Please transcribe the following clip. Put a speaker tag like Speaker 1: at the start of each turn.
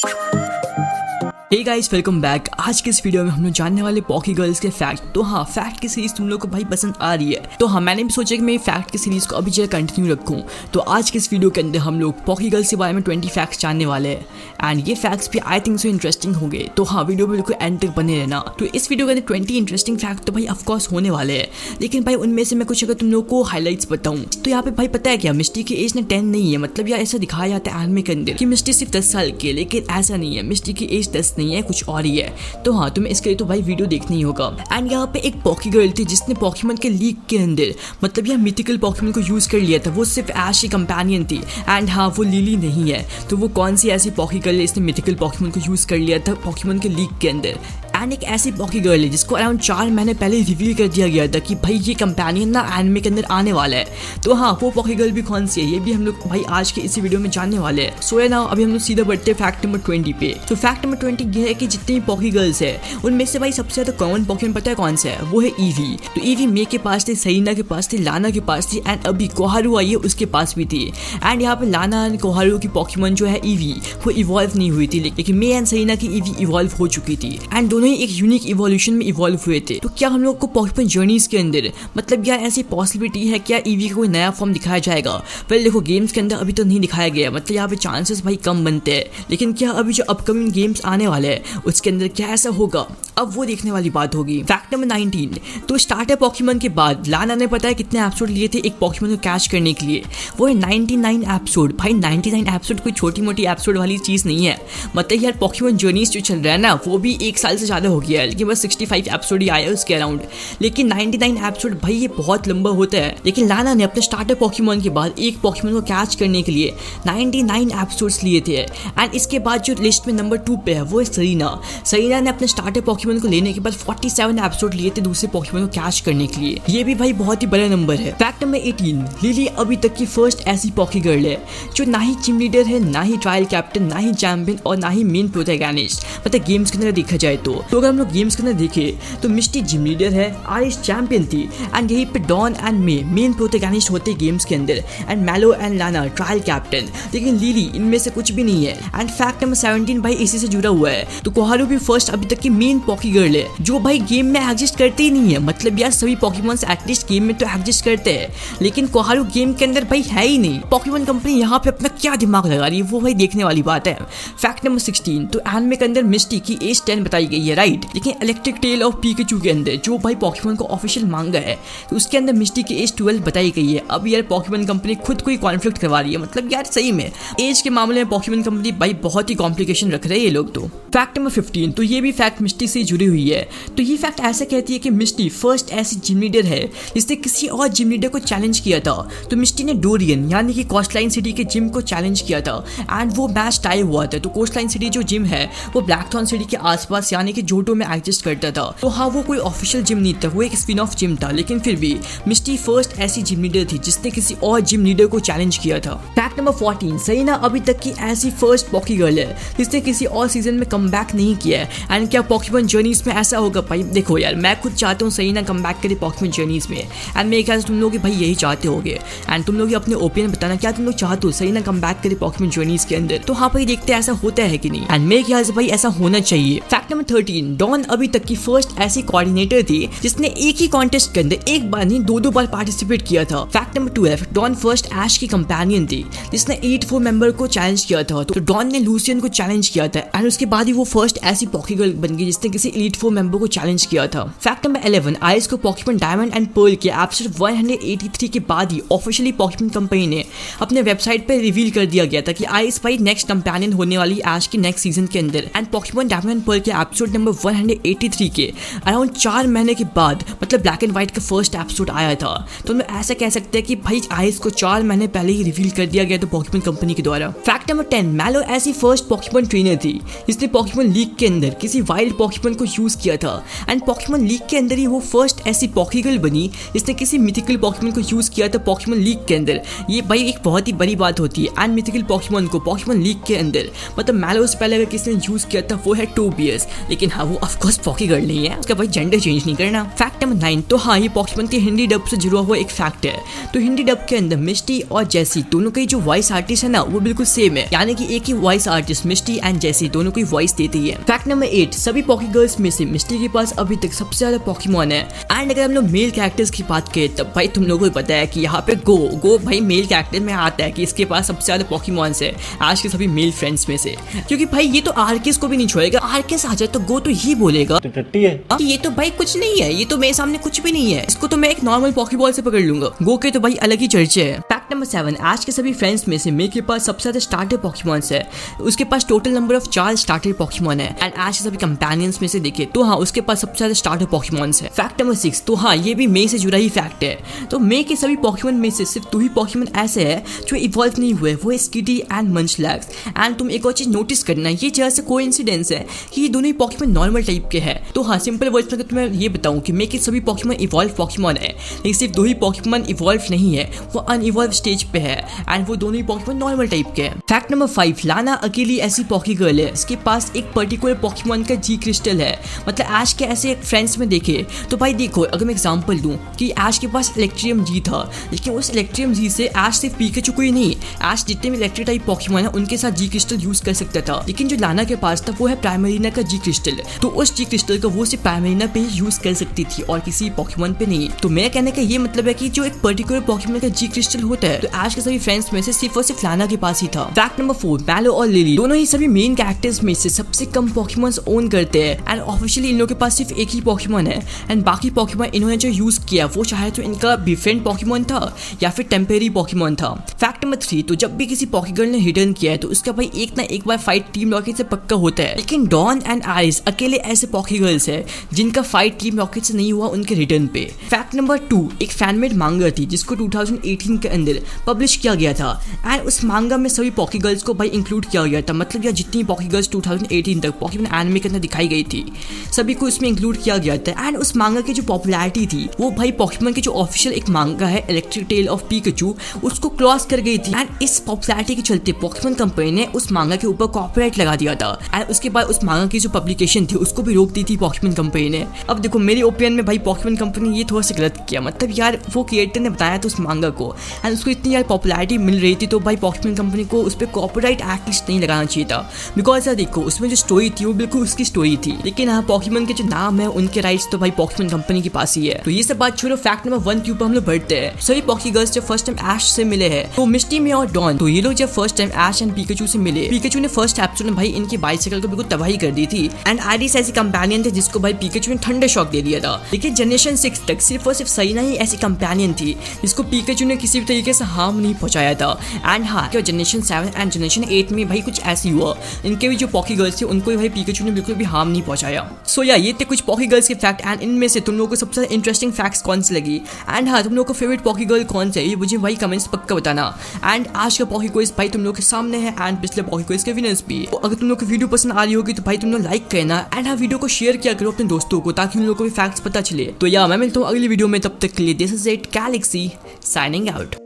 Speaker 1: Hey guys, welcome back. आज के इस वीडियो में हम लोग जानने वाले पॉकी गर्ल्स के फैक्ट। तो हाँ, फैक्ट की सीरीज तुम लोग को भाई पसंद आ रही है, तो हाँ मैंने भी सोचा कि मैं फैक्ट की सीरीज को अभी जो कंटिन्यू रखूँ। तो आज के इस वीडियो के अंदर हम लोग पॉकी गर्ल्स के बारे में 20 फैक्ट्स जानने वाले हैं एंड ये फैक्ट्स भी आई थिंक सो इंटरेस्टिंग होंगे। तो हाँ, वीडियो में बिल्कुल एंड तक बने रहना। तो इस वीडियो के अंदर 20 इंटरेस्टिंग फैक्ट तो भाई ऑफकोर्स होने वाले हैं, लेकिन भाई उनमें से मैं कुछ अगर तुम लोग को हाईलाइट्स बताऊँ तो यहाँ पे भाई पता है क्या, मिस्टी की एज ना 10 नहीं है। मतलब यार ऐसा दिखाया जाता है एनिमे के अंदर कि मिस्टी सिर्फ 10 साल की है, लेकिन ऐसा नहीं है। मिस्टी की एज 10 नहीं है, कुछ और ही है। तो हाँ, तुम्हें इसके लिए तो भाई वीडियो देखना ही होगा। एंड यहाँ पे एक पॉकी गर्ल थी जिसने पॉकीमन के लीग के अंदर मतलब यह मिथिकल पॉकीमन को यूज कर लिया था। वो सिर्फ ऐश की कंपेनियन थी एंड हाँ, वो लिली नहीं है। तो वो कौन सी ऐसी पॉकी गर्ल है इसने मिथिकल पॉकीमन को यूज कर लिया था पॉकीमन के लीग के अंदर। एंड एक ऐसी पॉकी गर्ल है जिसको अराउंड 4 महीने पहले रिवील कर दिया गया था कि भाई ये कंपेनियन ना एनिमे के अंदर आने वाला है। तो हाँ, वो पॉकी गर्ल भी कौन सी है ये भी हम लोग भाई आज के इसी वीडियो में जानने वाले हैं। सो है ना, अभी हम लोग सीधा बढ़ते हैं फैक्ट नंबर 20 पे। तो फैक्ट नंबर 20 ये है कि जितनी पॉकी गर्ल्स है उनमें से भाई सबसे ज्यादा कॉमन पॉकीमन पता है कौन सा है? वो है ईवी। तो ईवी मे के पास थी, सरीना के पास थी, लाना के पास थी एंड अभी कोहारू आई है उसके पास भी थी। एंड यहाँ पे लाना एंड कोहारू की पॉकीमन जो है ईवी वो इवॉल्व नहीं हुई थी, लेकिन मे एंड सरीना की ईवी इवॉल्व हो चुकी थी एंड दोनों ही एक यूनिक इवोल्यूशन में इवॉल्व हुए थे। तो क्या हम लोग को पॉकीमन जर्नीज के अंदर मतलब यार ऐसी पॉसिबिलिटी है क्या ईवी का कोई नया फॉर्म दिखाया जाएगा? पहले देखो, गेम्स के अंदर अभी तो नहीं दिखाया गया, मतलब यहाँ पे चांसेस भाई कम बनते हैं। लेकिन क्या अभी जो अपकमिंग गेम्स आने वाले हैं उसके अंदर क्या ऐसा होगा, अब वो देखने वाली बात होगी। Fact number 19। तो स्टार्टर पॉकीमन के बाद लाना ने पता है कितने एपिसोड लिए थे एक पॉकीमन को कैच करने के लिए? वो है 99 एपिसोड। भाई 99 एपिसोड कोई छोटी मोटी एपिसोड वाली चीज़ नहीं है। मतलब यार पॉकीमन जर्नीज जो चल रहा है ना वो भी 1 साल से ज़्यादा हो गया है, लेकिन बस 65 एपिसोड ही आया उसके अराउंड। लेकिन 99 एपिसोड भाई ये बहुत लंबा होता है। लेकिन लाना ने अपने स्टार्टर पॉकीमन के बाद एक पॉकीमन को कैच करने के लिए 99 एपिसोड्स लिए थे। एंड इसके बाद जो लिस्ट में नंबर 2 पे है वो है सरीना। सरीना ने अपने स्टार्टर पॉकीमन को लेने के बाद 47 एपिसोड लिए थे दूसरे पॉकीमन को कैच करने के लिए। ये भी भाई बहुत ही बड़ा नंबर है। Fact number 18। लिली अभी तक की फर्स्ट ऐसी पॉकी गर्ल है जो ना ही टीम लीडर है, ना ही ट्रायल कैप्टन, ना ही चैंपियन और ना ही मेन प्रोटैगनिस्ट। मतलब गेम्स के अंदर देखा जाए तो अगर हम लोग गेम्स के अंदर देखे तो मिस्टी जिम लीडर है, आइस चैंपियन थी एंड यहीं पे Dawn and May main protagonist होते गेम्स के अंदर and Mallow and Lana trial captain. लेकिन लिली इनमें से कुछ भी नहीं है। एंड फैक्ट नंबर 17 भाई इसी से जुड़ा हुआ है। तो कोहारू भी फर्स्ट अभी तक की मेन पॉकी गर्ल है जो भाई गेम में एग्जिस्ट करते ही नहीं है। मतलब यार सभी पॉकीमॉन्स एटलीस्ट गेम में तो एग्जिस्ट करते हैं, लेकिन कोहारू गेम के अंदर भाई है ही नहीं। पॉकीमॉन कंपनी यहाँ पे अपना क्या दिमाग लगा रही है वो भाई देखने वाली बात है। Fact number 16। तो एनिमे के अंदर मिस्टी की एज 10 बताई गई है, राइट? लेकिन इलेक्ट्रिक टेल ऑफ पिकाचू के अंदर जो भाई पॉकीमॉन को ऑफिशियल मांगा है तो उसके अंदर मिस्टी की एज 12 बताई गई है। अब यार पॉकीमॉन कंपनी खुद को ही कॉन्फ्लिक्ट करवा रही है। मतलब यार सही में एज के मामले में पॉकीमॉन कंपनी भाई बहुत ही कॉम्प्लिकेशन रख रहे हैं ये लोग। तो फैक्ट नंबर 15। तो ये भी फैक्ट मिस्टी से जुड़ी हुई है। तो ये फैक्ट ऐसा कहती है कि मिस्टी फर्स्ट ऐसी जिम लीडर है जिसने किसी और जिम लीडर को चैलेंज किया था। तो मिस्टी ने डोरियन यानी कि कोस्टलाइन सिटी के जिम को चैलेंज किया था एंड वो मैच टाई हुआ था। तो कोस्टलाइन सिटी जो जिम है वो ब्लैकथॉर्न सिटी के आसपास यानी कि जोटो में एग्जिस्ट करता था। तो हाँ, वो कोई ऑफिशियल जिम नहीं था, वो एक स्पिन ऑफ जिम था, लेकिन फिर भी मिस्टी फर्स्ट ऐसी जिम लीडर थी जिसने किसी और जिम लीडर को चैलेंज किया था। Fact number 14। सरीना अभी तक की ऐसी फर्स्ट पॉकी गर्ल है जिसने किसी और सीजन में कम बैक नहीं किया है। एंड क्या पॉकीमॉन जर्नीज में ऐसा होगा? भाई देखो यार, मैं खुद चाहता हूँ सरीना कम बैक करे पॉकीमॉन जर्नीज में एंड मेरे ख्याल से तुम लोग भाई यही चाहते होगे। एंड तुम लोग अपने ओपिनियन बताना, क्या तुम लोग चाहते हो सरीना कम बैक करे पॉकीमॉन जर्नीज के अंदर? तो हाँ भाई देखते हैं ऐसा होता है कि नहीं। एंड मेरे ख्याल से भाई ऐसा होना चाहिए। Fact number 13। डॉन अभी तक की फर्स्ट ऐसी कोऑर्डिनेटर थी जिसने एक ही कॉन्टेस्ट के अंदर एक बार नहीं 2 बार पार्टिसिपेट किया था। Fact number 12। डॉन फर्स्ट ऐश की कंपेनियन थी जिसने 84 मेंबर को चैलेंज किया था। तो डॉन ने लूसियन को चैलेंज किया था एंड उसके बाद ही वो फर्स्ट ऐसी पॉकी गर्ल बन गई जिसने किसी एलीट 4 मेंबर को चैलेंज किया था। Fact number 11। आइस को पॉकीमॉन डायमंड एंड पर्ल के एपिसोड 183 के बाद ही ऑफिशियली पॉकीमॉन कंपनी ने अपने वेबसाइट पर रिवील कर दिया गया था कि आइस भाई नेक्स्ट कंपेनियन होने वाली ऐश के नेक्स्ट सीजन के अंदर। And Pokémon diamond and pearl के एपिसोड नंबर 183 के अराउंड 4 महीने के बाद मतलब ब्लैक एंड व्हाइट का फर्स्ट एपिसोड आया था। तो हम ऐसा कह सकते हैं कि भाई आइस को 4 महीने पहले ही रिवील कर दिया गया था पॉकीमॉन कंपनी के द्वारा। Fact number 10। मैलो ऐसी फर्स्ट पॉकीमॉन ट्रेनर थी जिसने पॉकीमॉन लीग के अंदर किसी वाइल्ड पॉकीमॉन को यूज किया था एंड पॉकीमॉन लीग के अंदर ही वो फर्स्ट ऐसी पॉकी गर्ल बनी जिसने किसी मिथिकल पॉकीमॉन को यूज किया था पॉकीमॉन लीग के अंदर। ये भाई एक बहुत ही बड़ी बात होती है। एंड मिथिकल पॉकीमॉन को पॉकीमॉन लीग के अंदर मतलब मैलो से पहले अगर किसी ने यूज किया था वो है टोबियस। लेकिन हाँ वो ऑफकोर्स पॉकी गर्ल नहीं है, उसका भाई जेंडर चेंज नहीं करना। फैक्ट नंबर 9, तो हाँ ये पॉकीमोन के हिंदी डब से जुड़ा हुआ एक फैक्ट है। तो हिंदी डब के अंदर मिस्टी और जेसी दोनों के जो वॉइस आर्टिस्ट है ना वो बिल्कुल सेम है, यानी कि एक ही वॉइस आर्टिस्ट मिस्टी एंड जेसी दोनों को वॉइस देती है। फैक्ट नंबर 8, सभी पॉकी गर्ल्स में से मिस्टी के पास अभी तक सबसे ज्यादा पॉकीमोन है। एंड अगर हम लोग मेल कैरेक्टर्स की बात करें तब भाई तुम लोगों को पता है कि यहाँ पे गो भाई मेल कैरेक्टर में आता है कि इसके पास सबसे ज्यादा पॉकीमोन्स है आज के सभी मेल फ्रेंड्स में से, क्योंकि भाई ये तो आरकेस को भी नहीं छोड़ेगा। आरकेस आ जाए तो गो तो यही बोलेगा कि ये तो भाई कुछ नहीं है, ये तो मेरे सामने कुछ भी नहीं है, इसको तो मैं एक नॉर्मल पॉकीबॉल से पकड़ लूंगा। गो के तो भाई अलग ही चर्चे है। फैक्ट नंबर 7, आज के सभी फ्रेंड्स में से मेल के पास सबसे ज्यादा स्टार्टर पॉकीमोन्स है। उसके पास total number of 4 starter Pokemon है। एंड आज के सभी कंपेनियंस में से देखे तो हाँ उसके पास सबसे ज्यादा स्टार्टर पॉकीमोन्स है। फैक्ट नंबर 6, तो हाँ ये भी मे से जुड़ा ही फैक्ट है। तो मे के सभी पॉकीमोन में से सिर्फ 2 ही पॉकीमोन ऐसे है जो इवॉल्व नहीं हुए, वो है स्किटी एंड मंचलैक्स। एंड तुम एक और चीज नोटिस करना, ये जैसे कोइंसिडेंस है कि ये दोनों ही पॉकीमोन नॉर्मल टाइप के हैं। तो हाँ सिंपल वर्ड्स में तुम्हें ये बताऊं कि मे के सभी पॉकीमोन इवॉल्व पॉकीमोन है, लेकिन सिर्फ 2 ही पॉकीमोन इवॉल्व नहीं है, वो अनइवॉल्व स्टेज पे है। एंड वो दोनों ही पॉकीमोन नॉर्मल टाइप के हैं। फैक्ट नंबर 5, लाना अकेली ऐसी पॉकी गर्ल है इसके पास एक पर्टिकुलर पॉकीमोन का जी क्रिस्टल है। मतलब ऐश के ऐसे फ्रेंड्स में देखे तो भाई देखो अगर मैं एग्जांपल दूं कि ऐश के पास इलेक्ट्रियम जी था, लेकिन उस इलेक्ट्रियम जी से ऐश सिर्फ पिकाचू को ही नहीं, ऐश जितने भी इलेक्ट्रिक टाइप पॉकीमोन है उनके साथ जी क्रिस्टल यूज कर सकता था। लेकिन जो लाना के पास था वो है प्राइमरीना का जी क्रिस्टल, तो उस जी क्रिस्टल को वो सिर्फ प्राइमरीना पे ही यूज कर सकती थी और किसी पॉकीमोन पे नहीं। तो मेरा कहने का ये मतलब है कि जो एक पर्टिकुलर पॉकीमोन का जी क्रिस्टल होता है तो ऐश के सभी फ्रेंड्स में से सिर्फ और सिर्फ लाना के पास ही था। फैक्ट नंबर 4, मैलो और लिली दोनों ही सभी मेन कैरेक्टर्स में से सबसे कम पॉकीमोन्स ओन करते हैं। एंड ऑफिशियली इन लोगों के पास सिर्फ एक ही पॉकीमोन है। एंड बाकी पॉकीमोन इन्होंने जो यूज किया वो चाहे तो इनका डिफरेंट पॉकीमोन था या फिर टेम्परेरी पॉकीमोन था। फैक्ट नंबर 3, तो जब भी किसी पॉकी गर्ल ने हिडन किया है तो उसका भाई एक ना एक बार फाइट टीम रॉकेट से पक्का होता है। लेकिन डॉन एंड आइस अकेले ऐसे पॉकी गर्ल्स है जिनका फाइट टीम रॉकेट से नहीं हुआ उनके रिटर्न पे। फैक्ट नंबर 2, एक फैनमेड मांगा थी जिसको 2018 के अंदर पब्लिश किया गया था। एंड उस मांगा में सभी पॉकी गर्ल्स को भाई इंक्लूड किया गया था, मतलब यार जितनी पॉकी गर्ल्स 2018 तक पॉकीमोन एनिमे के अंदर दिखाई गई थी सभी को इसमें इंक्लूड किया गया था। एंड उस मांगा की जो पॉपुलैरिटी थी वो भाई पॉकीमोन के जो ऑफिशियल एक मांगा है इलेक्ट्रिक टेल ऑफ पिकाचू उसको क्रॉस कर गई थी। एंड इस पॉपुलैरिटी के चलते पॉकीमोन कंपनी ने उस मांगा के ऊपर कॉपीराइट लगा दिया था। एंड उसके बाद उस मांगा की जो पब्लिकेशन थी उसको भी रोक दी थी पॉकीमोन कंपनी ने। अब देखो मेरे ओपिनियन में भाई पॉकीमोन कंपनी ने ये थोड़ा सा गलत किया, मतलब यार वो क्रिएटर ने बताया था उस मांगा को एंड उसको इतनी यार पॉपुलैरिटी मिल रही थी तो भाई पॉकीमोन कंपनी को उस पर कॉपीराइट एटलीस्ट नहीं लगाना चाहिए था। बिकॉज यार देखो उसमें जो स्टोरी थी वो बिल्कुल उसकी स्टोरी थी, लेकिन हाँ पॉकीमोन के जो नाम है उनके राइट्स तो भाई पॉकीमोन कंपनी के पास ही है। तो ये सब बात छोड़ो, फैक्ट नंबर 1 के ऊपर हम लोग बढ़ते हैं। सभी पॉकी गर्ल्स जब फर्स्ट टाइम ऐश से मिले हैं तो मिस्टी में और डॉन, तो ये लोग जब first time Ash and Pikachu से मिले, पिकाचू ने फर्स्ट एपिसोड में भाई इनकी बाइसाइकिल को बिल्कुल तबाही कर दी थी। एंड आइरिस ऐसी कंपेनियन थे जिसको भाई पिकाचू ने थंडर शॉक दे दिया था। लेकिन जनरेशन 6 तक सिर्फ और सिर्फ सरीना ही ऐसी कंपेनियन थी जिसको पिकाचू ने किसी भी तरीके से हार्म नहीं पहुंचाया था। एंड हाँ जनरेशन 7 एंड जनरेशन 8 में भाई कुछ ऐसी हुआ, इनके भी जो पॉकी गर्ल्स थे उनको भी भाई पिकाचू ने बिल्कुल भी हार्म नहीं पहुंचाया। सो या ये थे कुछ पॉकी गर्ल्स के फैक्ट। एंड इनमें से तुम लोगों को सबसे इंटरेस्टिंग फैक्ट्स कौन सी लगी एंड हाँ तुम लोगों को फेवरेट पॉकी गर्ल कौन सा है ये मुझे भाई कमेंट्स पक्का बताना। एंड आज का पॉकी क्विज भाई तुम लोग के सामने है एंड पिछले पॉकी क्विज के विनर्स भी। तो अगर तुम लोग को वीडियो पसंद आ रही होगी तो भाई तुम लोग लाइक करना एंड हाँ वीडियो को शेयर किया करो अपने दोस्तों को ताकि उन लोगों को भी फैक्ट्स पता चले। तो या मैं मिलता हूँ अगली वीडियो में, तब तक के लिए this is it Galaxy signing out.